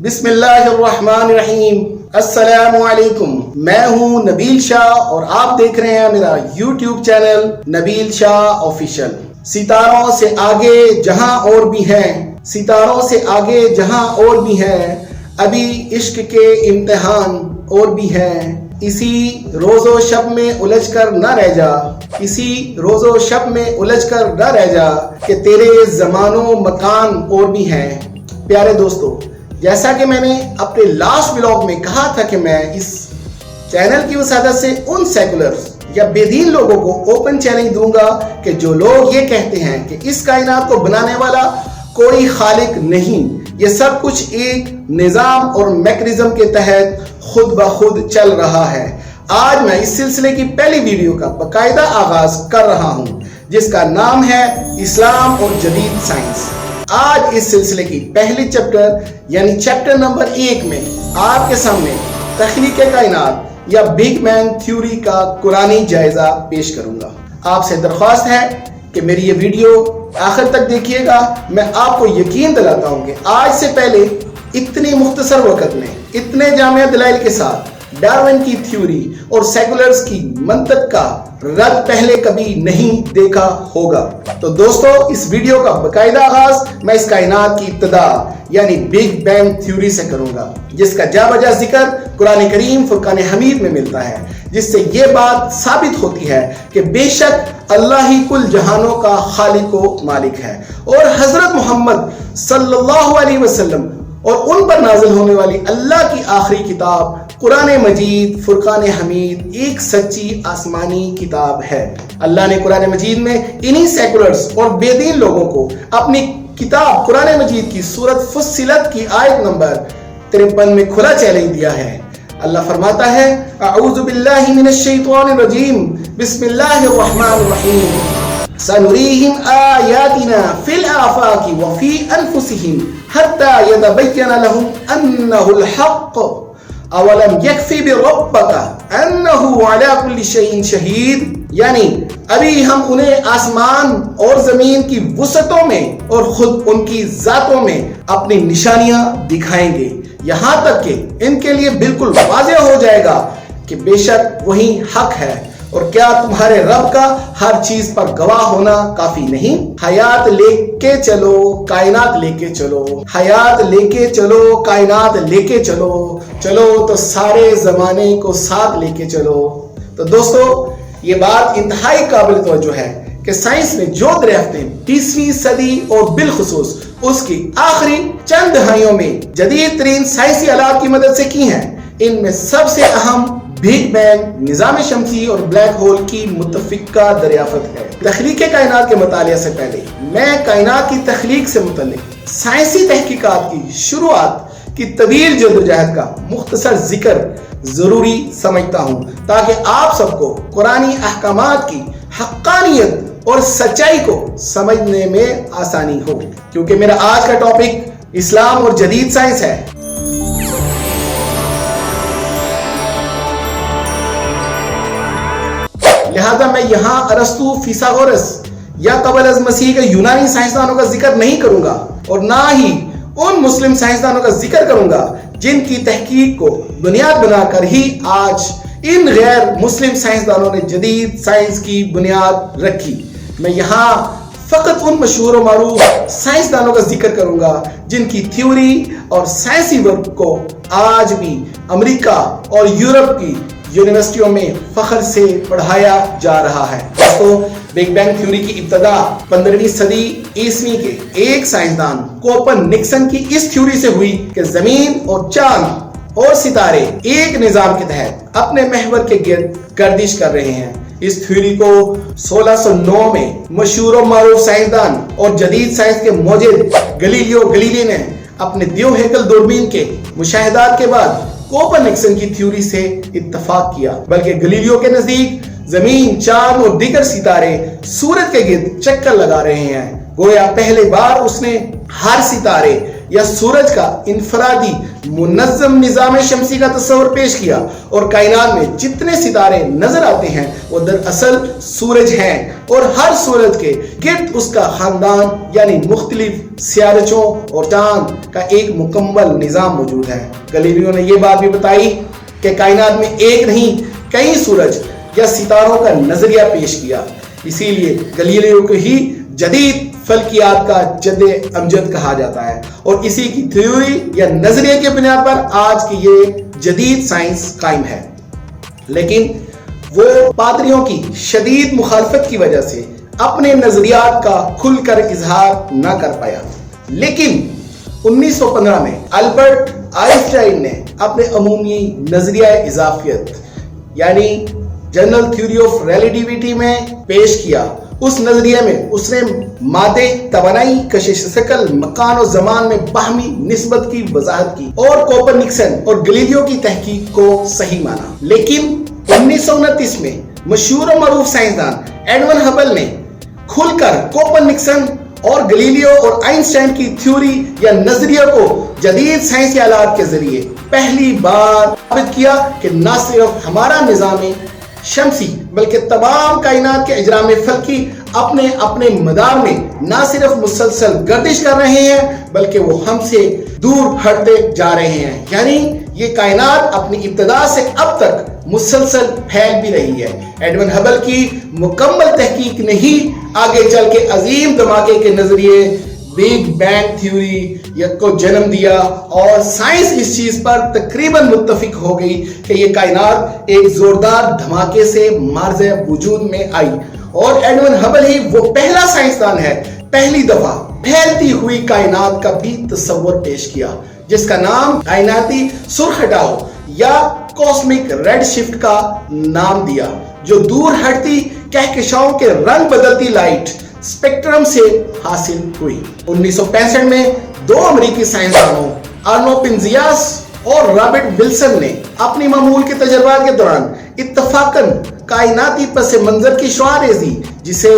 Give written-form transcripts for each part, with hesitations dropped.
بسم اللہ الرحمن الرحیم، السلام علیکم۔ میں ہوں نبیل شاہ اور آپ دیکھ رہے ہیں میرا یوٹیوب چینل نبیل شاہ آفیشل۔ ستاروں سے آگے جہاں اور بھی ہیں، ستاروں سے آگے جہاں اور بھی ہیں، ابھی عشق کے امتحان اور بھی ہیں۔ اسی روز و شب میں الجھ کر نہ رہ جا، اسی روز و شب میں الجھ کر نہ رہ جا کہ تیرے زمان و مکان اور بھی ہیں۔ پیارے دوستو، جیسا کہ میں نے اپنے لاسٹ ولاگ میں کہا تھا کہ میں اس چینل کی وسادت سے ان سیکولرز یا بے دین لوگوں کو اوپن چیلنج دوں گا کہ جو لوگ یہ کہتے ہیں کہ اس کائنات کو بنانے والا کوئی خالق نہیں، یہ سب کچھ ایک نظام اور میکانزم کے تحت خود بخود چل رہا ہے۔ آج میں اس سلسلے کی پہلی ویڈیو کا باقاعدہ آغاز کر رہا ہوں جس کا نام ہے اسلام اور جدید سائنس۔ آج اس سلسلے کی پہلی چیپٹر یعنی چیپٹر نمبر 1 میں آپ کے سامنے تخلیق کائنات یا بگ بینگ تھیوری کا قرآنی جائزہ پیش کروں گا۔ آپ سے درخواست ہے کہ میری یہ ویڈیو آخر تک دیکھیے گا۔ میں آپ کو یقین دلاتا ہوں کہ آج سے پہلے اتنی مختصر وقت میں اتنے جامع دلائل کے ساتھ ڈارون کی تھیوری اور سیکولرز کی منطق کا رد پہلے کبھی نہیں دیکھا ہوگا۔ تو دوستو، اس ویڈیو کا باقاعدہ آغاز میں اس کائنات کی ابتدا یعنی بگ بینگ تھیوری سے کروں گا، جس کا جا بجا ذکر قرآن کریم فرقان حمید میں ملتا ہے، جس سے یہ بات ثابت ہوتی ہے کہ بے شک اللہ ہی کل جہانوں کا خالق و مالک ہے، اور حضرت محمد صلی اللہ علیہ وسلم اور ان پر نازل ہونے والی اللہ کی آخری کتاب قرآن مجید فرقان حمید ایک سچی آسمانی کتاب ہے۔ اللہ نے قرآن مجید میں انہی سیکولرز اور بے دین لوگوں کو اپنی کتاب قرآن مجید کی سورت فصلت کی آیت نمبر 53 میں کھلا چیلنج دیا ہے۔ اللہ فرماتا ہے، اعوذ باللہ من الشیطان الرجیم، بسم اللہ الرحمن الرحیم، سنریہم آیاتنا فی الآفاق وفی انفسہم حتی یتبین لہم انہ الحق اولم یکفی بربک انہ علی کل شیء شہید، یعنی ابھی ہم انہیں آسمان اور زمین کی وسعتوں میں اور خود ان کی ذاتوں میں اپنی نشانیاں دکھائیں گے، یہاں تک کہ ان کے لیے بالکل واضح ہو جائے گا کہ بے شک وہی حق ہے، اور کیا تمہارے رب کا ہر چیز پر گواہ ہونا کافی نہیں؟ حیات لے کے چلو، کائنات لے کے چلو، حیات لے کے چلو، کائنات لے کے چلو، چلو تو سارے زمانے کو ساتھ لے کے چلو۔ تو دوستو، یہ بات انتہائی قابل توجہ ہے کہ سائنس نے جو دریافتیں 20ویں صدی اور بالخصوص اس کی آخری چند دہائیوں میں جدید ترین سائنسی آلات کی مدد سے کی ہیں، ان میں سب سے اہم بگ بینگ، نظام شمسی اور بلیک ہول کی متفقہ دریافت ہے۔ تخلیق کائنات کے مطالعے سے پہلے میں کائنات کی تخلیق سے متعلق سائنسی تحقیقات کی شروعات کی طویل جدوجہد کا مختصر ذکر ضروری سمجھتا ہوں، تاکہ آپ سب کو قرآنی احکامات کی حقانیت اور سچائی کو سمجھنے میں آسانی ہو، کیونکہ میرا آج کا ٹاپک اسلام اور جدید سائنس ہے۔ لہذا میں یہاں ارسطو، فیثاغورس یا قبل از مسیح کے یونانی سائنسدانوں کا ذکر نہیں کروں گا، اور نہ ہی ان مسلم سائنسدانوں کا ذکر کروں گا جن کی تحقیق کو بنیاد بنا کر ہی آج ان غیر مسلم سائنسدانوں نے جدید سائنس کی بنیاد رکھی۔ میں یہاں فقط ان مشہور و معروف سائنسدانوں کا ذکر کروں گا جن کی تھیوری اور سائنسی ورک کو آج بھی امریکہ اور یورپ کی یونیورسٹیوں میں فخر سے پڑھایا جا رہا ہے۔ دوستو، بگ بینگ تھیوری کی ابتدا 15ویں صدی عیسوی کے ایک سائنسدان کوپن نکسن کی اس تھیوری سے ہوئی کہ زمین اور چاند اور ستارے ایک نظام کے تحت اپنے محور کے گرد گردش کر رہے ہیں۔ اس تھیوری کو 1609 میں مشہور و معروف سائنسدان اور جدید سائنس کے موجد گلیلیو گلیلی نے اپنے دیو ہیکل دوربین کے مشاہدات کے بعد کوپن نکسن کی تھیوری سے اتفاق کیا، بلکہ گلیلیو کے نزدیک زمین، چاند اور دیگر ستارے سورج کے گرد چکر لگا رہے ہیں۔ گویا پہلے بار اس نے ہر ستارے یا سورج کا انفرادی منظم نظام شمسی کا تصور پیش کیا اور کائنات میں جتنے ستارے نظر آتے ہیں وہ دراصل سورج ہیں اور ہر سورج کے گرد اس کا خاندان یعنی مختلف سیارچوں اور چاند کا ایک مکمل نظام موجود ہے۔ گلیلیو نے یہ بات بھی بتائی کہ کائنات میں ایک نہیں کئی سورج یا ستاروں کا نظریہ پیش کیا، اسی لیے گلیلیو کو ہی جدید فلکیات کا جد امجد کہا جاتا ہے اور اسی کی تھیوری یا نظریے کی بنیاد پر آج کی یہ جدید سائنس قائم ہے۔ لیکن وہ پادریوں کی شدید مخالفت کی وجہ سے اپنے نظریات کا کھل کر اظہار نہ کر پایا، لیکن 1915 میں البرٹ آئنسٹائن نے اپنے عمومی نظریہ اضافیت یعنی جنرل تھیوری آف ریلیٹیوٹی میں پیش کیا۔ اس نظریے میں اس نے مادے، توانائی، کشش ثقل، مکان و زمان میں باہمی نسبت کی وضاحت کی اور کوپرنیکسن اور گلیلیو کی تحقیق کو صحیح مانا۔ لیکن 1929 میں مشہور و معروف سائنسدان ایڈون ہبل نے کھل کر کوپرنیکسن اور گلیلیو اور آئنسٹائن کی تھیوری یا نظریہ کو جدید سائنسی آلات کے ذریعے پہلی بار ثابت کیا کہ نہ صرف ہمارا نظام شمسی بلکہ تمام کائنات کے اجرام فلکی اپنے اپنے مدار میں نہ صرف مسلسل گردش کر رہے ہیں بلکہ وہ ہم سے دور ہٹتے جا رہے ہیں، یعنی یہ کائنات اپنی ابتدا سے اب تک مسلسل پھیل بھی رہی ہے۔ ایڈون ہبل کی مکمل تحقیق نے ہی آگے چل کے عظیم دھماکے کے نظریے بگ بینگ تھیوری کو جنم دیا اور سائنس اس چیز پر تقریباً متفق ہو گئی کہ یہ کائنات ایک زوردار دھماکے سے مارز وجود میں آئی اور ایڈون ہبل ہی وہ پہلا سائنسدان ہے پہلی دفعہ پھیلتی ہوئی کائنات کا بھی تصور پیش کیا، جس کا نام کائناتی سرخ ہٹاؤ یا کاسمک ریڈ شفٹ کا نام دیا، جو دور ہٹتی کہکشاؤں کے رنگ بدلتی لائٹ اسپیکٹرم سے حاصل ہوئی۔ 1965 میں دو امریکی سائنسدانوں آرنو پنزیاس اور رابرٹ ولسن نے اپنی معمول کے تجربات کے دوران اتفاقاً کائناتی پس منظر کی شعاع ریزی، جسے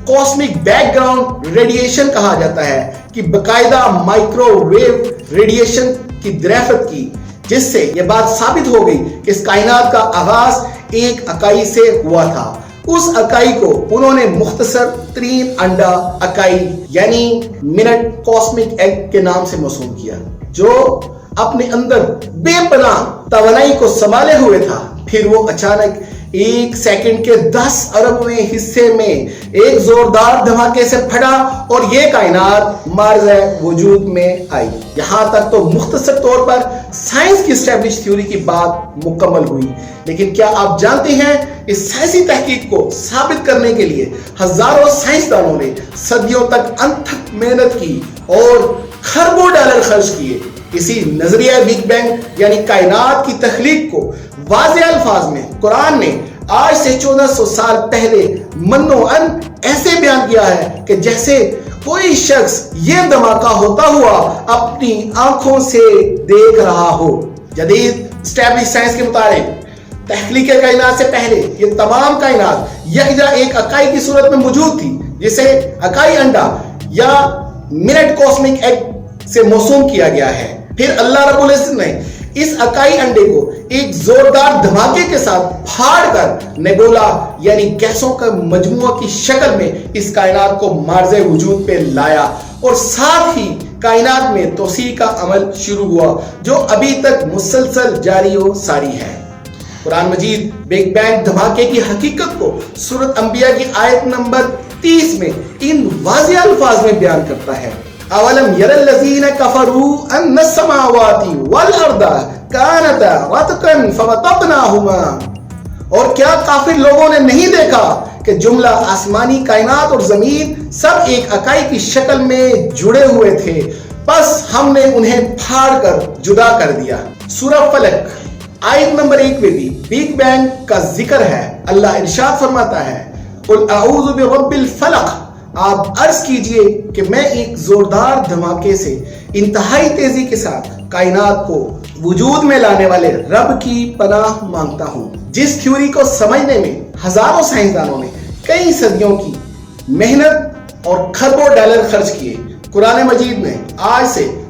کاسمک بیک گراؤنڈ ریڈیشن کہا جاتا ہے، کہ باقاعدہ مائکرو ویو ریڈیشن کی دریافت کی، جس سے یہ بات ثابت ہو گئی کہ اس کائنات کا آغاز ایک اکائی سے ہوا تھا۔ اس اکائی کو انہوں نے مختصر ترین انڈا اکائی یعنی منٹ کاسمک ایگ کے نام سے موسوم کیا، جو اپنے اندر بے پناہ توانائی کو سنبھالے ہوئے تھا۔ پھر وہ اچانک ایک سیکنڈ کے 10 اربویں حصے میں ایک زوردار دھماکے سے پھٹا اور یہ کائنات مارز وجود میں آئی۔ یہاں تک تو مختصر طور پر سائنس کی اسٹیبلش تھیوری کی بات مکمل ہوئی، لیکن کیا آپ جانتے ہیں اس سائنسی تحقیق کو ثابت کرنے کے لیے ہزاروں سائنسدانوں نے صدیوں تک انتھک محنت کی اور کھربوں ڈالر خرچ کیے۔ اسی نظریہ بگ بینگ یعنی کائنات کی تخلیق کو واضح الفاظ میں قرآن نے آج سے 1400 سال پہلے منو ان ایسے بیان کیا ہے کہ جیسے کوئی شخص یہ دھماکہ ہوتا ہوا اپنی آنکھوں سے دیکھ رہا ہو۔ جدید اسٹیبلش سائنس کے مطابق تخلیق کائنات سے پہلے یہ تمام کائنات یکجا ایک اکائی کی صورت میں موجود تھی، جسے اکائی انڈا یا منٹ کاسمک ایگ سے موسوم کیا گیا ہے۔ پھر اللہ رب العزت نے اس اکائی انڈے کو ایک زوردار دھماکے کے ساتھ پھاڑ کر نیبولا یعنی گیسوں کا مجموعہ کی شکل میں اس کائنات کو مارز وجود پہ لایا اور ساتھ ہی کائنات میں توسیع کا عمل شروع ہوا، جو ابھی تک مسلسل جاری و ساری ہے۔ قرآن مجید بگ بینگ دھماکے کی حقیقت کو سورۃ انبیاء کی آیت نمبر 30 میں ان واضح الفاظ میں بیان کرتا ہے، اولم یر الذین کفروا ان السماوات والارض کانتا رتقا ففتقناہما، اور کیا کافر لوگوں نے نہیں دیکھا کہ جملہ آسمانی کائنات اور زمین سب ایک اکائی کی شکل میں جڑے ہوئے تھے، بس ہم نے انہیں پھاڑ کر جدا کر دیا۔ سورہ فلق آیت نمبر 1 میں بھی بگ بینگ کا ذکر ہے۔ اللہ ارشاد فرماتا ہے، قل اعوذ برب الفلق، آپ عرض کیجئے کہ میں ایک زوردار دھماکے سے انتہائی تیزی کے ساتھ کائنات کو وجود میں لانے والے رب کی پناہ مانگتا ہوں۔ جس تھیوری کو سمجھنے میں ہزاروں سائنسدانوں نے کئی صدیوں کی محنت اور کھربوں ڈالر خرچ کیے، قرآن مجید نے آج سے